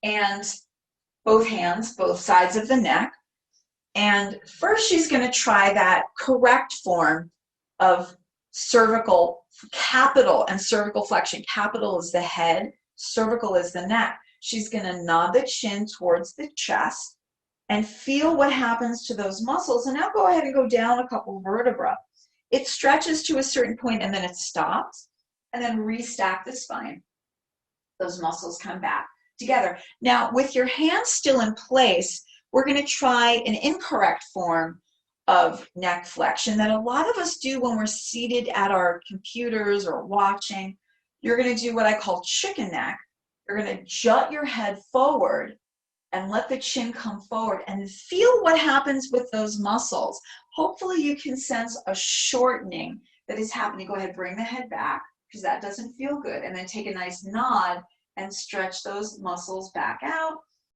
and both hands, both sides of the neck. And first she's going to try that correct form of cervical, capital and cervical flexion. Capital is the head, cervical is the neck. She's going to nod the chin towards the chest and feel what happens to those muscles. And now go ahead and go down a couple vertebrae. It stretches to a certain point and then it stops, and then restack the spine. Those muscles come back together. Now, with your hands still in place, we're going to try an incorrect form of neck flexion that a lot of us do when we're seated at our computers or watching. You're going to do what I call chicken neck. You're going to jut your head forward and let the chin come forward and feel what happens with those muscles. Hopefully you can sense a shortening that is happening. Go ahead, bring the head back because that doesn't feel good. And then take a nice nod and stretch those muscles back out.